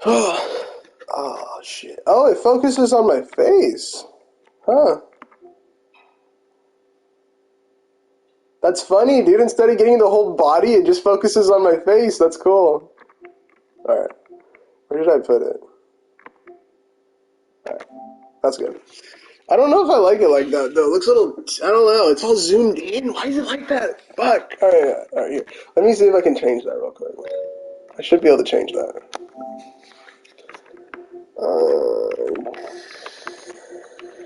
Oh, shit. Oh, it focuses on my face. Huh. That's funny, dude. Instead of getting the whole body, it just focuses on my face. That's cool. Alright. Where did I put it? Alright. That's good. I don't know if I like it like that, though. It looks a little... I don't know. It's all zoomed in. Why is it like that? Fuck. Alright, here. Let me see if I can change that real quick. I should be able to change that.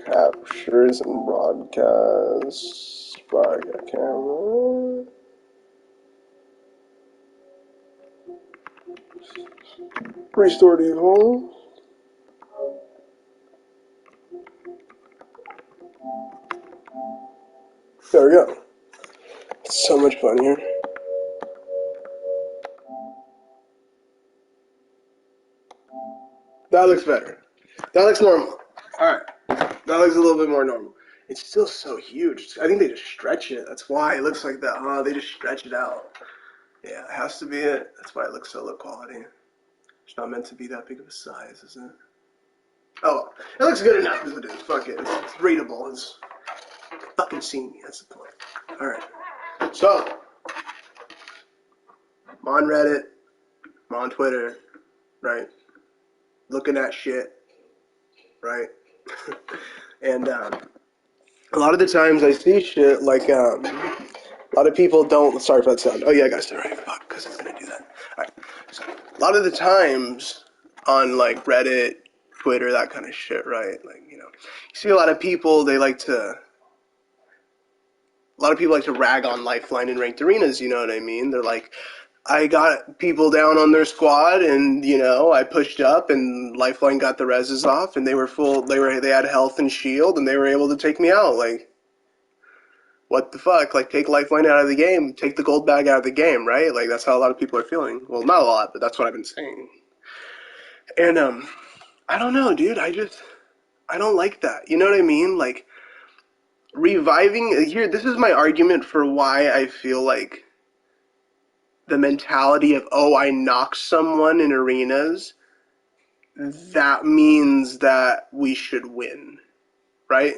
Captures and broadcasts. Broadcast camera. Restore default. There we go. It's so much funnier. That looks better. That looks normal. Alright. That looks a little bit more normal. It's still so huge. I think they just stretch it. That's why it looks like that. Huh? They just stretch it out. Yeah, it has to be it. That's why it looks so low quality. It's not meant to be that big of a size, is it? Oh, it looks good enough as it is. Fuck it. It's readable. It's fucking seeing me. That's the point. Alright. So, I'm on Reddit. I'm on Twitter. Right? Looking at shit. Right? And, a lot of the times I see shit like, a lot of people don't, sorry for that sound. Oh yeah, guys, alright, fuck, because it's gonna do that. Alright, so, a lot of the times on, like, Reddit, Twitter, that kind of shit, right, like, you see a lot of people, a lot of people like to rag on Lifeline and ranked arenas, you know what I mean? They're like, I got people down on their squad, and I pushed up, and Lifeline got the reses off, and they had health and shield, and they were able to take me out. Like, what the fuck? Like, take Lifeline out of the game, take the gold bag out of the game, right? Like, that's how a lot of people are feeling. Well, not a lot, but that's what I've been saying. And I don't know, dude. I don't like that. You know what I mean? Like, reviving here. This is my argument for why I feel like the mentality of, oh, I knocked someone in arenas, that means that we should win, right?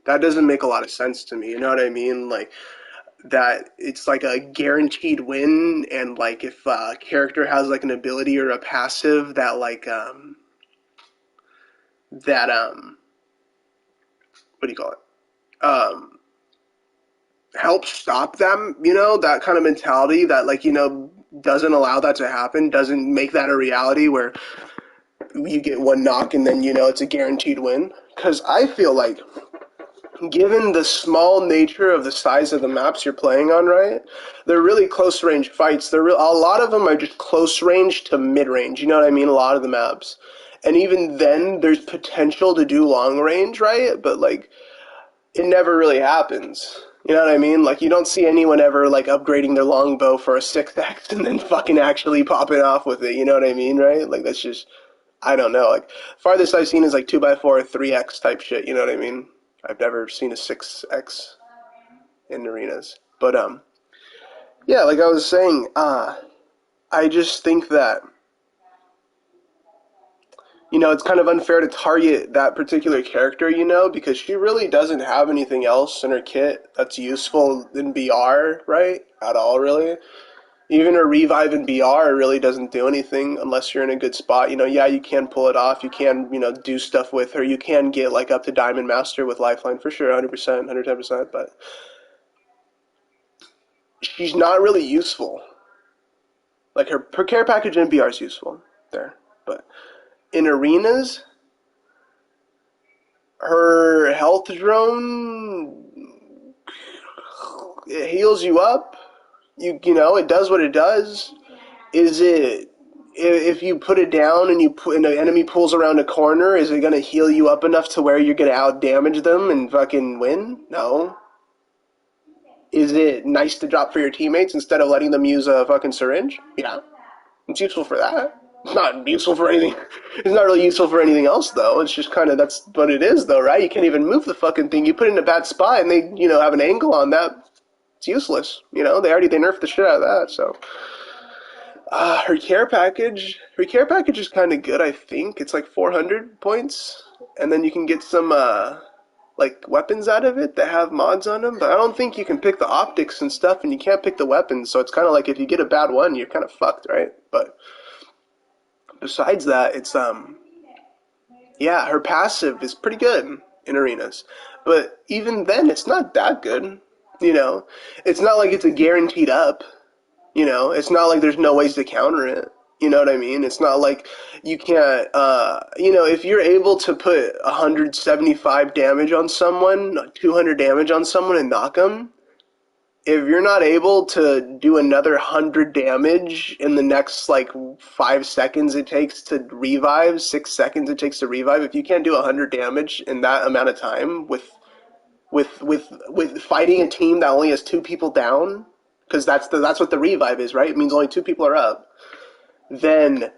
That doesn't make a lot of sense to me. You know what I mean? Like, that it's like a guaranteed win, and like if a character has like an ability or a passive that that what do you call it? Helps stop them, that kind of mentality that doesn't allow that to happen, doesn't make that a reality where you get one knock and then it's a guaranteed win. Because I feel like, given the small nature of the size of the maps you're playing on, right, they're really close range fights. A lot of them are just close range to mid range. You know what I mean? A lot of the maps, and even then, there's potential to do long range, right? But like, it never really happens. You know what I mean? Like, you don't see anyone ever like upgrading their longbow for a 6x and then fucking actually popping off with it. You know what I mean, right? Like, that's just, I don't know. Like, farthest I've seen is like 2x4, 3x type shit. You know what I mean? I've never seen a 6x in arenas. But yeah, like I was saying, I just think that it's kind of unfair to target that particular character, because she really doesn't have anything else in her kit that's useful in BR, right? At all, really. Even a revive in BR really doesn't do anything unless you're in a good spot. Yeah, you can pull it off. You can, do stuff with her. You can get, like, up to Diamond Master with Lifeline for sure, 100%, 110%, but she's not really useful. Like, her care package in BR is useful there, but in arenas, her health drone, it heals you up. It does what it does. Is it, if you put it down and and the enemy pulls around a corner, is it gonna heal you up enough to where you're gonna out damage them and fucking win? No. Is it nice to drop for your teammates instead of letting them use a fucking syringe? Yeah. It's useful for that. It's not useful for anything. It's not really useful for anything else, though. It's just kind of, that's what it is, though, right? You can't even move the fucking thing. You put it in a bad spot, and they, have an angle on that. It's useless. They nerfed the shit out of that, so. Her care package is kind of good. I think it's like 400 points, and then you can get some like weapons out of it that have mods on them. But I don't think you can pick the optics and stuff, and you can't pick the weapons. So it's kind of like if you get a bad one, you're kind of fucked, right? But besides that, it's yeah, her passive is pretty good in arenas, but even then, it's not that good. You know, it's not like it's a guaranteed up. You know, it's not like there's no ways to counter it. You know what I mean? It's not like you can't, you know, if you're able to put 175 damage on someone, 200 damage on someone and knock them, if you're not able to do another 100 damage in the next, like, 5 seconds it takes to revive, 6 seconds it takes to revive, if you can't do 100 damage in that amount of time with fighting a team that only has 2 people down, because that's what the revive is, right? It means only 2 people are up. Then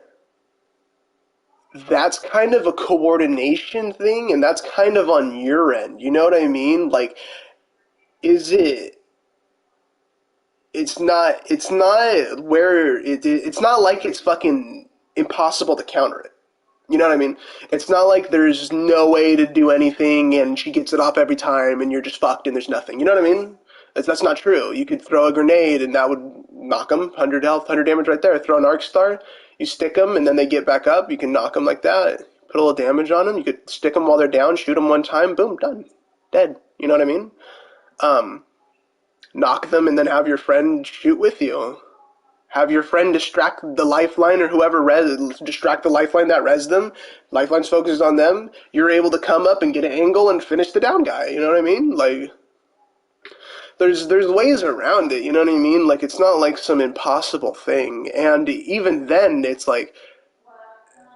that's kind of a coordination thing, and that's kind of on your end. You know what I mean? Like, is it? It's not. It's not where it's not like it's fucking impossible to counter it. You know what I mean? It's not like there's no way to do anything and she gets it off every time and you're just fucked and there's nothing. You know what I mean? That's not true. You could throw a grenade and that would knock them, 100 health, 100 damage right there. Throw an arc star, you stick them and then they get back up. You can knock them like that. Put a little damage on them. You could stick them while they're down, shoot them one time, boom, done. Dead. You know what I mean? Um, Knock them and then have your friend shoot with you. Have your friend distract the lifeline or whoever distract the lifeline that res them. Lifeline's focused on them. You're able to come up and get an angle and finish the down guy. You know what I mean? Like, there's ways around it. You know what I mean? Like, it's not like some impossible thing. And even then, it's like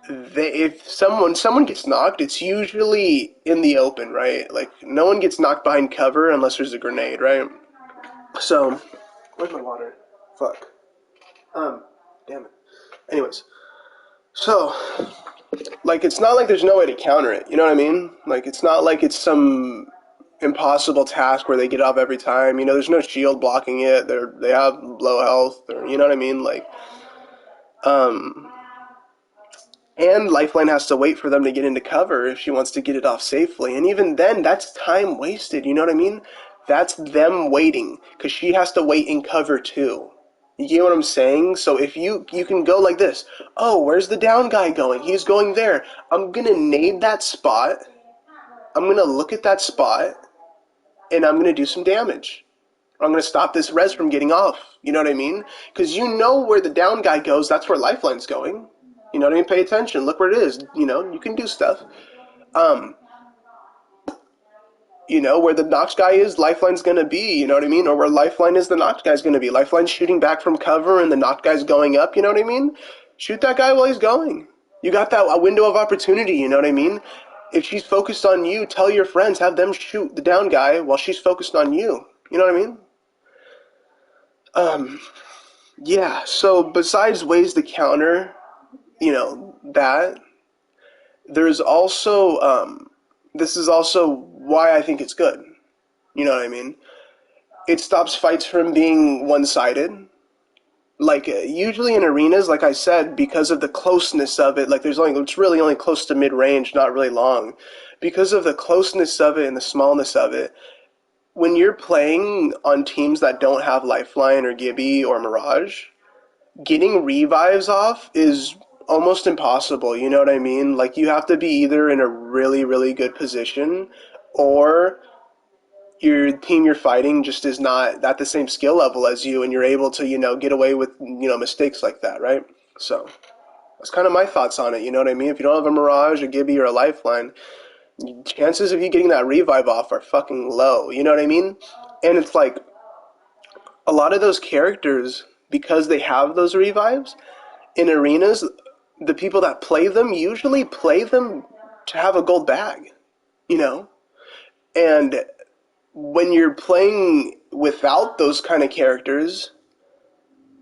if someone gets knocked, it's usually in the open, right? Like, no one gets knocked behind cover unless there's a grenade, right? So, where's my water? Fuck. Damn it. Anyways, so, like, it's not like there's no way to counter it. You know what I mean? Like, it's not like it's some impossible task where they get off every time. You know, there's no shield blocking it. They have low health. Or, you know what I mean? Like, um, and Lifeline has to wait for them to get into cover if she wants to get it off safely. And even then, that's time wasted. You know what I mean? That's them waiting because she has to wait in cover too. You get what I'm saying? So if you can go like this. Oh, where's the down guy going? He's going there. I'm going to nade that spot. I'm going to look at that spot. And I'm going to do some damage. I'm going to stop this res from getting off. You know what I mean? Because you know where the down guy goes. That's where Lifeline's going. You know what I mean? Pay attention. Look where it is. You know, you can do stuff. You know, where the knocked guy is, Lifeline's going to be, you know what I mean? Or where Lifeline is, the knocked guy's going to be. Lifeline's shooting back from cover and the knocked guy's going up, you know what I mean? Shoot that guy while he's going. You got that a window of opportunity, you know what I mean? If she's focused on you, tell your friends, have them shoot the down guy while she's focused on you. You know what I mean? Yeah, so besides ways to counter, you know, that, there's also, this is also why I think it's good. You know what I mean? It stops fights from being one-sided. Like, usually in arenas, like I said, because of the closeness of it, like it's really only close to mid-range, not really long. Because of the closeness of it and the smallness of it, when you're playing on teams that don't have Lifeline or Gibby or Mirage, getting revives off is almost impossible, you know what I mean? Like, you have to be either in a really, really good position, or your team you're fighting just is not at the same skill level as you, and you're able to, you know, get away with, you know, mistakes like that, right? So, that's kind of my thoughts on it, you know what I mean? If you don't have a Mirage, a Gibby, or a Lifeline, chances of you getting that revive off are fucking low, you know what I mean? And it's like, a lot of those characters, because they have those revives, in arenas, the people that play them usually play them to have a gold bag, you know? And when you're playing without those kind of characters,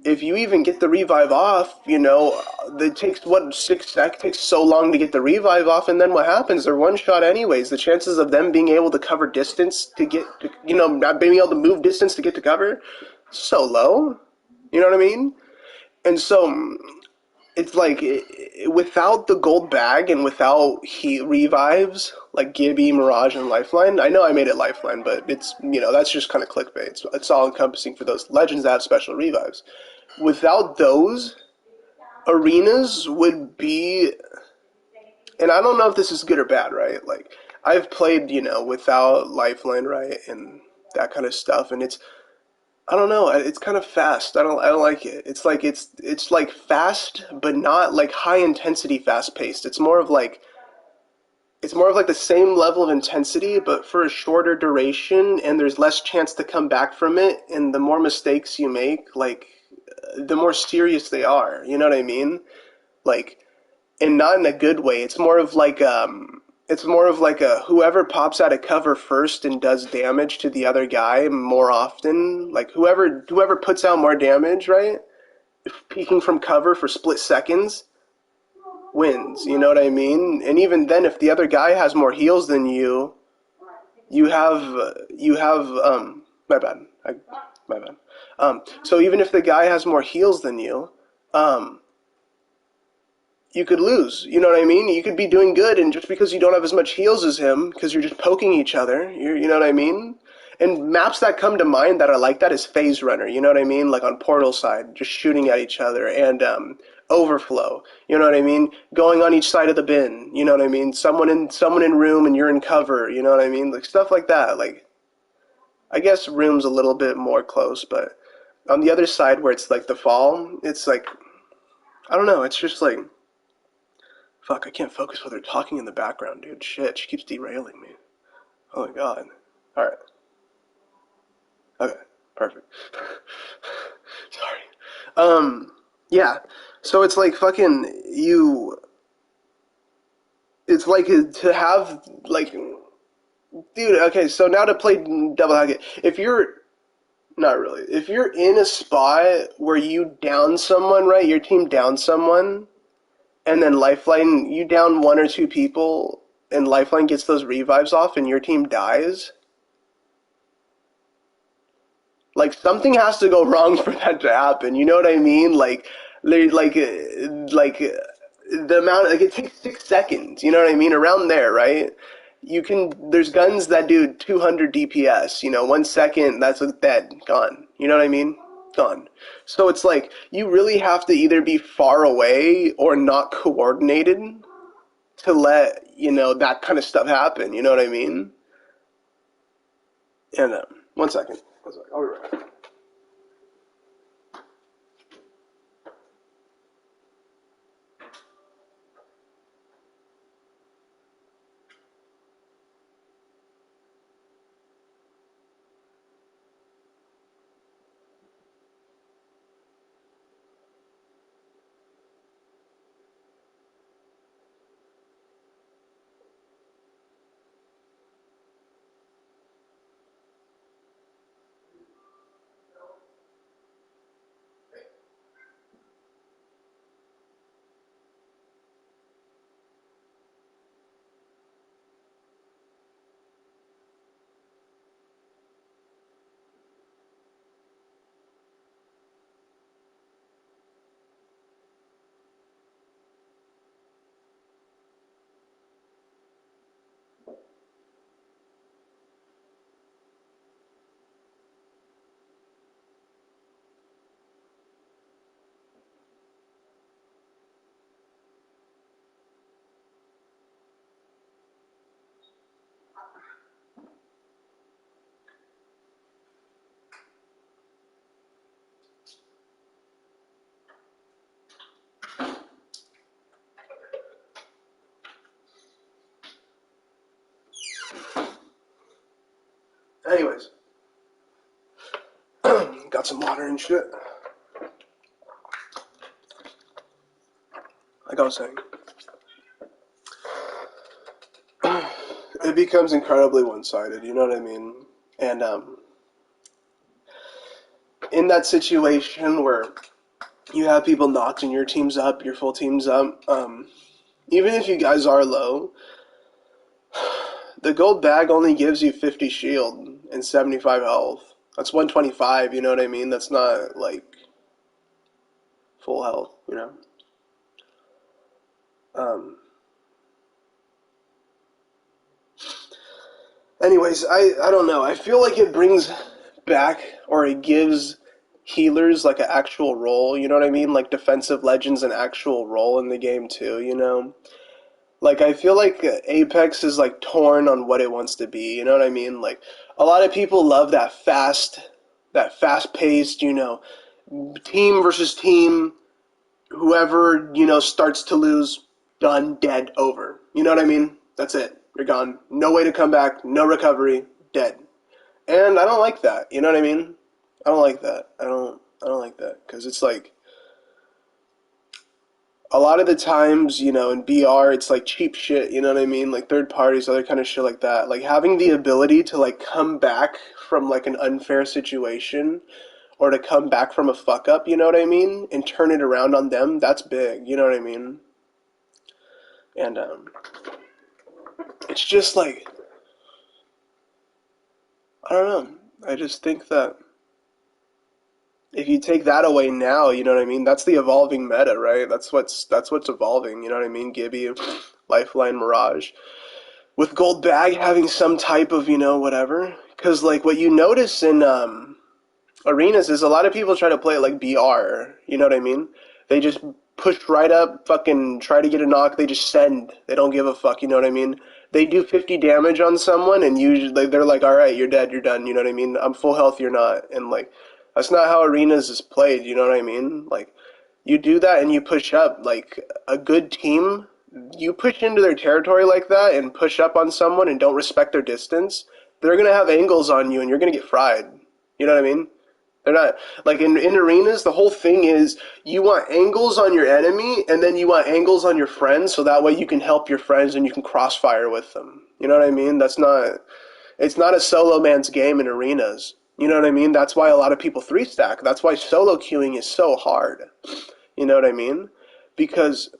if you even get the revive off, you know, it takes, 6 seconds, takes so long to get the revive off, and then what happens? They're one shot anyways. The chances of them being able to cover distance to get, to, you know, not being able to move distance to get to cover, so low. You know what I mean? And so it's like without the gold bag and without heat revives like Gibby, Mirage, and Lifeline. I know I made it Lifeline, but it's that's just kind of clickbait. It's all encompassing for those legends that have special revives. Without those, arenas would be, and I don't know if this is good or bad, right? Like I've played, without Lifeline, right, and that kind of stuff, and it's I don't know. It's kind of fast. I don't like it. It's like fast, but not like high intensity fast paced. It's more of like the same level of intensity, but for a shorter duration, and there's less chance to come back from it. And the more mistakes you make, like the more serious they are. You know what I mean? Like, and not in a good way. It's more of like a whoever pops out of cover first and does damage to the other guy more often. Like whoever puts out more damage, right? Peeking from cover for split seconds wins. You know what I mean? And even then, if the other guy has more heals than you, you have my bad. My bad. So even if the guy has more heals than you, um, you could lose. You know what I mean? You could be doing good, and just because you don't have as much heals as him, because you're just poking each other, you know what I mean? And maps that come to mind that are like that is Phase Runner. You know what I mean? Like on Portal side, just shooting at each other, and Overflow. You know what I mean? Going on each side of the bin. You know what I mean? Someone in room and you're in cover. You know what I mean? Like stuff like that. Like I guess room's a little bit more close, but on the other side where it's like the fall, it's like I don't know. It's just like fuck, I can't focus with her talking in the background, dude. Shit, she keeps derailing me. Oh my god. Alright. Okay. Perfect. Sorry. Yeah. So it's like fucking you. It's like to have like, dude. Okay, so now to play double hack, if you're not really, if you're in a spot where you down someone, right? Your team down someone, and then Lifeline, you down one or two people, and Lifeline gets those revives off, and your team dies. Like something has to go wrong for that to happen. You know what I mean? The amount, like it takes 6 seconds. You know what I mean? Around there, right? There's guns that do 200 DPS. 1 second, that's dead, gone. You know what I mean? Gone. So it's like you really have to either be far away or not coordinated to let that kind of stuff happen. You know what I mean? And 1 second. I'll be right back. Anyways, got some water and shit. Like I was saying, it becomes incredibly one-sided. You know what I mean? And in that situation where you have people knocking your teams up, your full teams up, even if you guys are low, the gold bag only gives you 50 shield and 75 health. That's 125. You know what I mean? That's not like full health, you know. Um, Anyways, I don't know. I feel like it brings back or it gives healers like an actual role. You know what I mean? Like defensive legends an actual role in the game too. You know. Like I feel like Apex is like torn on what it wants to be. You know what I mean? Like a lot of people love that fast paced. You know, team versus team. Whoever starts to lose, done, dead, over. You know what I mean? That's it. You're gone. No way to come back. No recovery. Dead. And I don't like that. You know what I mean? I don't like that. I don't like that because it's like a lot of the times, in BR, it's like cheap shit. You know what I mean? Like third parties, other kind of shit like that. Like having the ability to like come back from like an unfair situation or to come back from a fuck up. You know what I mean? And turn it around on them. That's big. You know what I mean? And it's just like I don't know. I just think that if you take that away now, you know what I mean? That's the evolving meta, right? That's what's evolving, you know what I mean? Gibby, Lifeline, Mirage. With Gold Bag having some type of, whatever. Cause like what you notice in arenas is a lot of people try to play it like BR, you know what I mean? They just push right up, fucking try to get a knock, they just send. They don't give a fuck, you know what I mean? They do 50 damage on someone and usually they're like, alright, you're dead, you're done, you know what I mean? I'm full health, you're not. And like, that's not how arenas is played, you know what I mean? Like, you do that and you push up. Like, a good team, you push into their territory like that and push up on someone and don't respect their distance, they're gonna have angles on you and you're gonna get fried. You know what I mean? They're not like in arenas. The whole thing is you want angles on your enemy, and then you want angles on your friends, so that way you can help your friends and you can crossfire with them. You know what I mean? That's not. It's not a solo man's game in arenas. You know what I mean? That's why a lot of people three stack. That's why solo queuing is so hard. You know what I mean? Because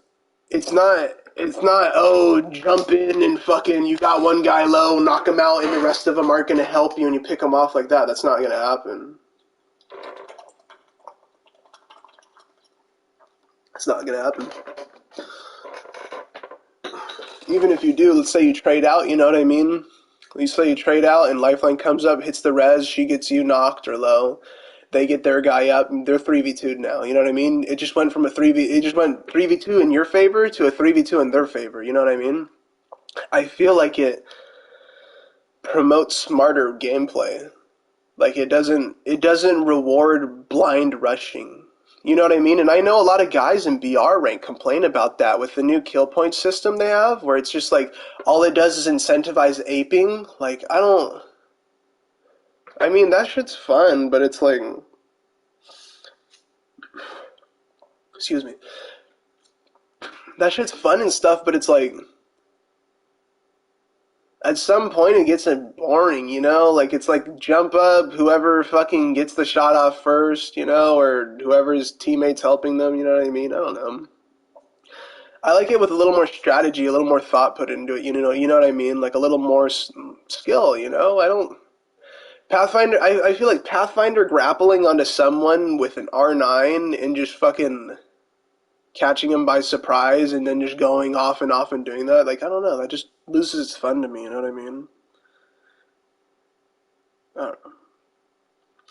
it's not. It's not, oh, jump in and fucking, you got one guy low, knock him out, and the rest of them aren't going to help you and you pick them off like that. That's not going to happen. It's not going to happen. Even if you do, let's say you trade out, you know what I mean? Let's say you trade out and Lifeline comes up, hits the res, she gets you knocked or low. They get their guy up, and they're 3v2'd now, you know what I mean? It just went from it just went 3v2 in your favor to a 3v2 in their favor, you know what I mean? I feel like it promotes smarter gameplay. Like it doesn't reward blind rushing. You know what I mean? And I know a lot of guys in BR rank complain about that with the new kill point system they have, where it's just like all it does is incentivize aping. Like I mean that shit's fun, but it's like excuse me. That shit's fun and stuff, but it's like at some point it gets boring, you know? Like it's like jump up, whoever fucking gets the shot off first, you know, or whoever's teammates helping them, you know what I mean? I don't know. I like it with a little more strategy, a little more thought put into it, you know what I mean? Like a little more skill, you know? I don't Pathfinder I feel like Pathfinder grappling onto someone with an R9 and just fucking catching him by surprise and then just going off and doing that, like I don't know, that just loses its fun to me, you know what I mean? I don't know.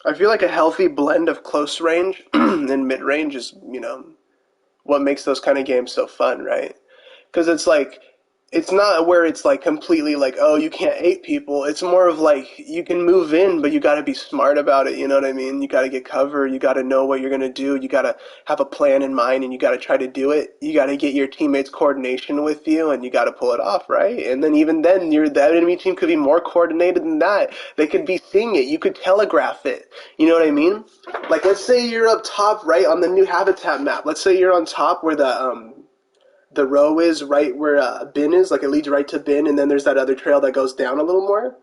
I feel like a healthy blend of close range and mid range is, what makes those kind of games so fun, right? Because it's not where it's like completely like, oh, you can't hate people. It's more of like you can move in, but you got to be smart about it. You know what I mean? You got to get cover. You got to know what you're gonna do. You got to have a plan in mind, and you got to try to do it. You got to get your teammates' coordination with you, and you got to pull it off, right? And then even then, the enemy team could be more coordinated than that. They could be seeing it. You could telegraph it. You know what I mean? Like let's say you're up top, right, on the new habitat map. Let's say you're on top where the row is right where bin is, like it leads right to bin, and then there's that other trail that goes down a little more.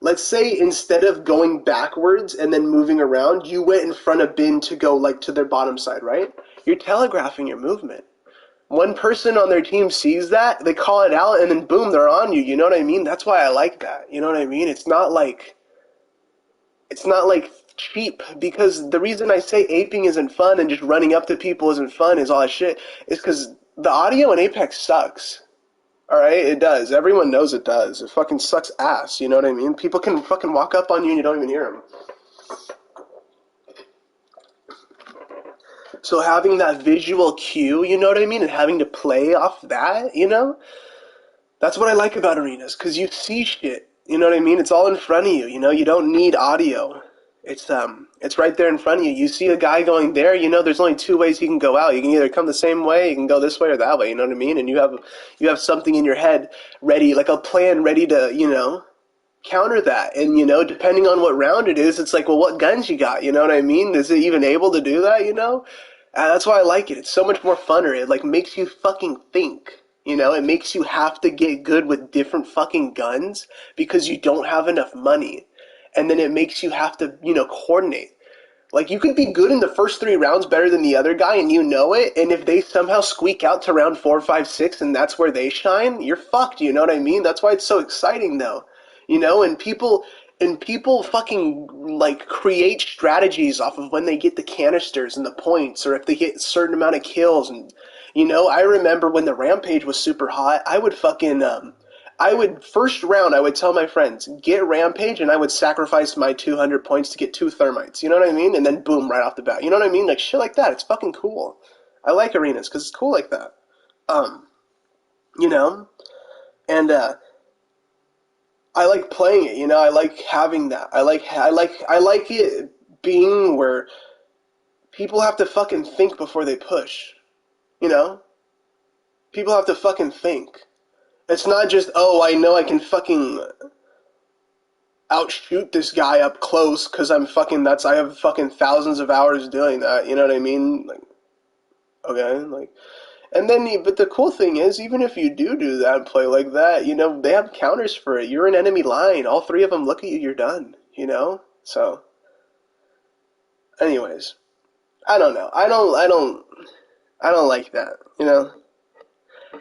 Let's say instead of going backwards and then moving around, you went in front of bin to go like to their bottom side, right? You're telegraphing your movement. One person on their team sees that, they call it out, and then boom, they're on you. You know what I mean? That's why I like that. You know what I mean? It's not like cheap, because the reason I say aping isn't fun and just running up to people isn't fun is all that shit is because the audio in Apex sucks. All right, it does. Everyone knows it does. It fucking sucks ass. You know what I mean? People can fucking walk up on you and you don't even hear them. So having that visual cue, you know what I mean, and having to play off that, that's what I like about arenas, because you see shit. You know what I mean? It's all in front of you. You don't need audio. It's right there in front of you. You see a guy going there. There's only two ways he can go out. You can either come the same way, you can go this way or that way. You know what I mean? And you have something in your head ready, like a plan ready to, counter that. And, depending on what round it is, it's like, well, what guns you got? You know what I mean? Is it even able to do that? That's why I like it. It's so much more funner. It, like, makes you fucking think. It makes you have to get good with different fucking guns because you don't have enough money. And then it makes you have to, coordinate. Like, you could be good in the first 3 rounds better than the other guy, and you know it, and if they somehow squeak out to round 4, 5, 6, and that's where they shine, you're fucked, you know what I mean? That's why it's so exciting, though. And people fucking, like, create strategies off of when they get the canisters and the points, or if they get a certain amount of kills, and, I remember when the Rampage was super hot, first round, I would tell my friends, get Rampage, and I would sacrifice my 200 points to get 2 thermites. You know what I mean? And then boom, right off the bat. You know what I mean? Like, shit like that. It's fucking cool. I like arenas because it's cool like that. Um, you know? And, I like playing it, I like having that. I like it being where people have to fucking think before they push. You know? People have to fucking think. It's not just, oh, I know I can fucking outshoot this guy up close because I'm fucking nuts. I have fucking thousands of hours doing that. You know what I mean? Like, okay, like, and then, but the cool thing is, even if you do that and play like that, they have counters for it. You're an enemy line. All three of them look at you. You're done. So, anyways, I don't know. I don't like that.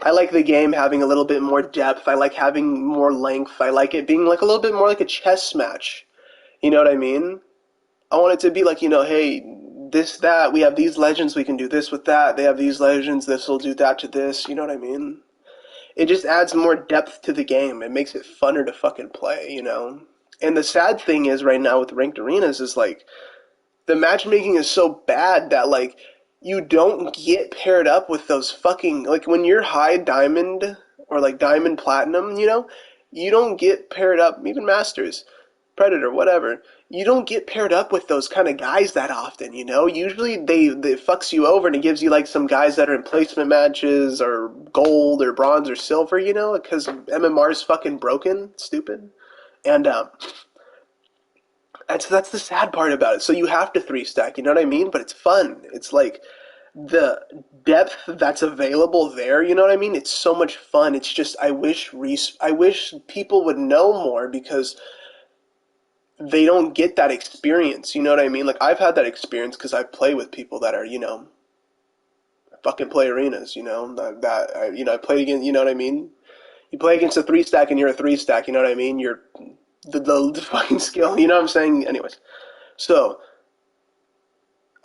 I like the game having a little bit more depth. I like having more length. I like it being like a little bit more like a chess match. You know what I mean? I want it to be like, hey, this, that, we have these legends, we can do this with that. They have these legends, this will do that to this. You know what I mean? It just adds more depth to the game. It makes it funner to fucking play. And the sad thing is right now with ranked arenas is like, the matchmaking is so bad that like you don't get paired up with those fucking, like, when you're high diamond or like diamond platinum, you don't get paired up, even masters, predator, whatever. You don't get paired up with those kind of guys that often. Usually they fucks you over and it gives you like some guys that are in placement matches or gold or bronze or silver, because MMR's fucking broken, stupid. And that's the sad part about it. So you have to 3 stack, you know what I mean? But it's fun. It's like the depth that's available there, you know what I mean? It's so much fun. It's just I wish people would know more because they don't get that experience, you know what I mean? Like, I've had that experience because I play with people that are, fucking play arenas, I played against, you know what I mean? You play against a 3 stack and you're a 3 stack, you know what I mean? You're the fucking skill, you know what I'm saying? Anyways, so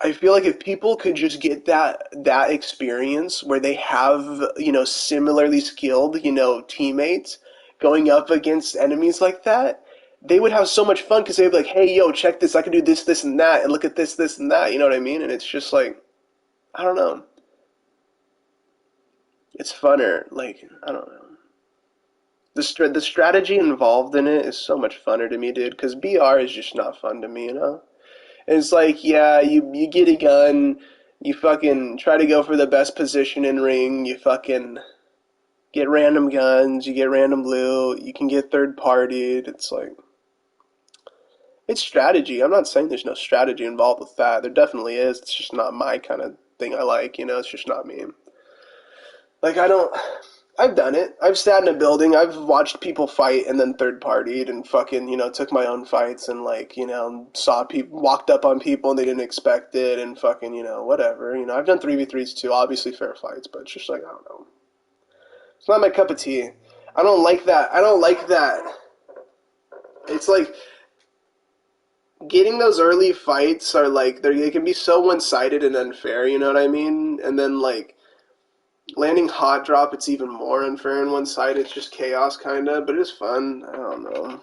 I feel like if people could just get that experience where they have, similarly skilled, teammates going up against enemies like that, they would have so much fun because they'd be like, hey, yo, check this, I can do this, this, and that, and look at this, this, and that, you know what I mean? And it's just like, I don't know. It's funner. Like, I don't know. The strategy involved in it is so much funner to me, dude, because BR is just not fun to me. And it's like, yeah, you get a gun, you fucking try to go for the best position in ring, you fucking get random guns, you get random loot, you can get third partied. It's like, it's strategy. I'm not saying there's no strategy involved with that. There definitely is. It's just not my kind of thing I like, it's just not me. Like, I've done it. I've sat in a building. I've watched people fight and then third partied and fucking, took my own fights and like, saw people, walked up on people and they didn't expect it and fucking, whatever. I've done 3v3s too, obviously fair fights, but it's just like, I don't know. It's not my cup of tea. I don't like that. I don't like that. It's like, getting those early fights are like they can be so one-sided and unfair, you know what I mean? And then like landing hot drop, it's even more unfair and one-sided. It's just chaos kind of, but it is fun. I don't know.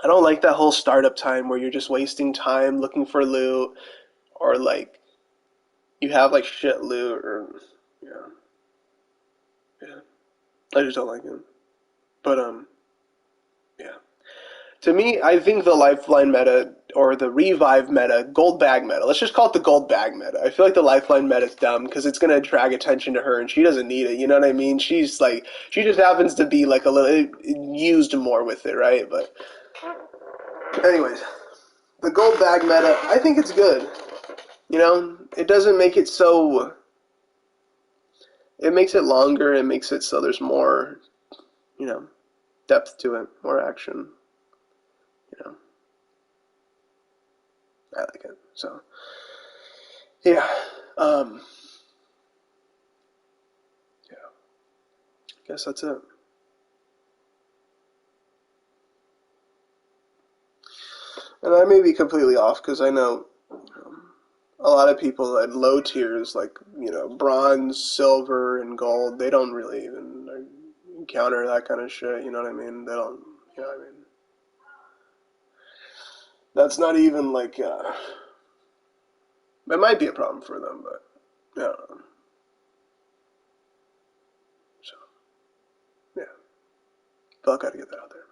I don't like that whole startup time where you're just wasting time looking for loot or like you have like shit loot or yeah, yeah. I just don't like it. But yeah. To me, I think the Lifeline meta or the Revive meta, gold bag meta. Let's just call it the gold bag meta. I feel like the Lifeline meta is dumb because it's gonna drag attention to her, and she doesn't need it. You know what I mean? She's like, she just happens to be like a little used more with it, right? But anyways, the gold bag meta, I think it's good. You know, it doesn't make it so. It makes it longer. It makes it so there's more, you know, depth to it, more action. You know, I like it. So yeah. Um, yeah. I guess that's it. And I may be completely off because I know a lot of people at low tiers, like, bronze, silver, and gold, they don't really even encounter that kind of shit. You know what I mean? They don't, you know what I mean? That's not even like, it might be a problem for them, but, yeah. So, yeah. But I gotta get that out there.